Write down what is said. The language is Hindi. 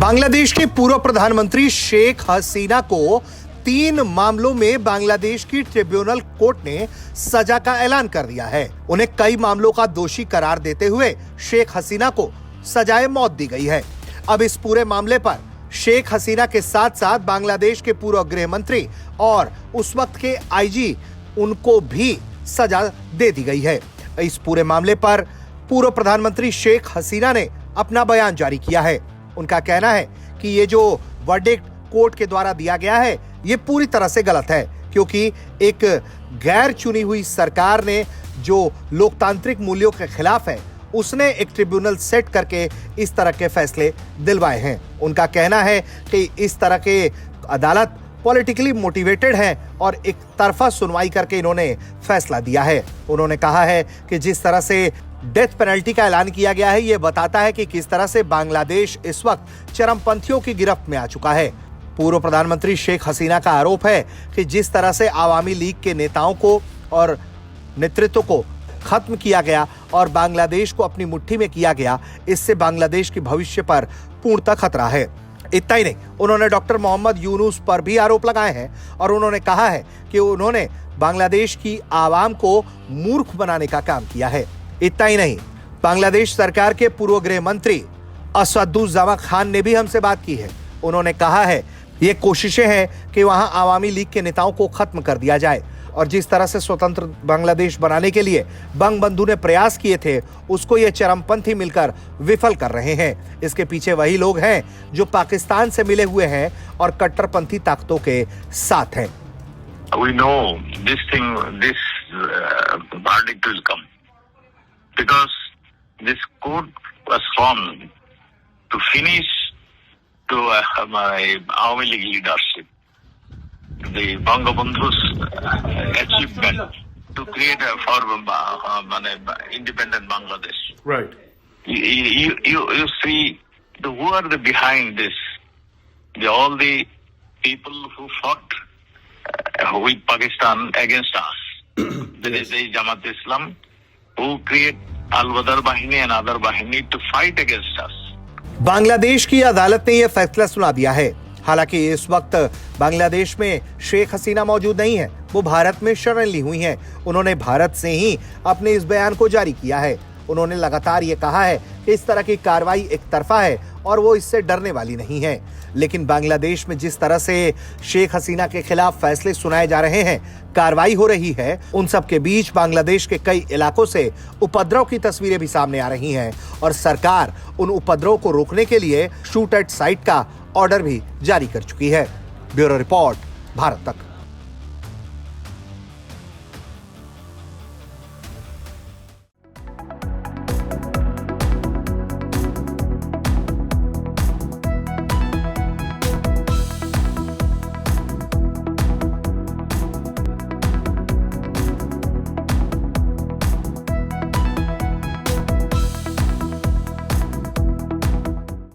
बांग्लादेश के पूर्व प्रधानमंत्री शेख हसीना को 3 मामलों में बांग्लादेश की ट्रिब्यूनल कोर्ट ने सजा का ऐलान कर दिया है। उन्हें कई मामलों का दोषी करार देते हुए शेख हसीना को सजाए मौत दी गई है। अब इस पूरे मामले पर शेख हसीना के साथ साथ बांग्लादेश के पूर्व गृह मंत्री और उस वक्त के आईजी उनको भी सजा दे दी गई है। इस पूरे मामले पर पूर्व प्रधानमंत्री शेख हसीना ने अपना बयान जारी किया है। उनका कहना है कि ये जो वर्डिक्ट कोर्ट के द्वारा दिया गया है ये पूरी तरह से गलत है, क्योंकि एक गैर चुनी हुई सरकार ने जो लोकतांत्रिक मूल्यों के खिलाफ है उसने एक ट्रिब्यूनल सेट करके इस तरह के फैसले दिलवाए हैं। उनका कहना है कि इस तरह के अदालत पॉलिटिकली मोटिवेटेड है और एक तरफा सुनवाई करके इन्होंने फैसला दिया है। उन्होंने कहा है कि जिस तरह से डेथ पेनल्टी का ऐलान किया गया है ये बताता है कि किस तरह से बांग्लादेश इस वक्त चरमपंथियों की गिरफ्त में आ चुका है। पूर्व प्रधानमंत्री शेख हसीना का आरोप है कि जिस तरह से आवामी लीग के नेताओं को और नेतृत्व को खत्म किया गया और बांग्लादेश को अपनी मुट्ठी में किया गया, इससे बांग्लादेश के भविष्य पर पूर्णतः खतरा है। इतना ही नहीं, उन्होंने डॉक्टर मोहम्मद यूनुस पर भी आरोप लगाए हैं और उन्होंने कहा है कि उन्होंने बांग्लादेश की आवाम को मूर्ख बनाने का काम किया है। इतना ही नहीं, बांग्लादेश सरकार के पूर्व गृह मंत्री असदुज्जामा खान ने भी हमसे बात की है। उन्होंने कहा है ये कोशिशें हैं कि वहां आवामी लीग के नेताओं को खत्म कर दिया जाए और जिस तरह से स्वतंत्र बांग्लादेश बनाने के लिए बंगबंधु ने प्रयास किए थे उसको ये चरमपंथी मिलकर विफल कर रहे हैं। इसके पीछे वही लोग हैं जो पाकिस्तान से मिले हुए हैं और कट्टरपंथी ताकतों के साथ हैं। We know this verdict will come because this court was formed to finish to Awami League leadership, the Bangabandhu's achievement to create a independent Bangladesh. Right. You see, who are the behind this? All the people who fought with Pakistan against us. There is the Jamaat Islam who create Al-Badr Bahini and other Bahini to fight against us. Bangladesh की अदालत ने यह फैसला सुना दिया है। हालांकि इस वक्त बांग्लादेश में शेख हसीना मौजूद नहीं है, वो भारत में शरण ली हुई हैं। उन्होंने भारत से ही अपने इस बयान को जारी किया है। उन्होंने लगातार ये कहा है कि इस तरह की कार्रवाई एक तरफा है और वो इससे डरने वाली नहीं है। लेकिन बांग्लादेश में जिस तरह से शेख हसीना के खिलाफ फैसले सुनाए जा रहे हैं, कार्रवाई हो रही है, उन सब के बीच बांग्लादेश के कई इलाकों से उपद्रव की तस्वीरें भी सामने आ रही हैं और सरकार उन उपद्रव को रोकने के लिए शूट एट साइट का ऑर्डर भी जारी कर चुकी है। ब्यूरो रिपोर्ट, भारत तक।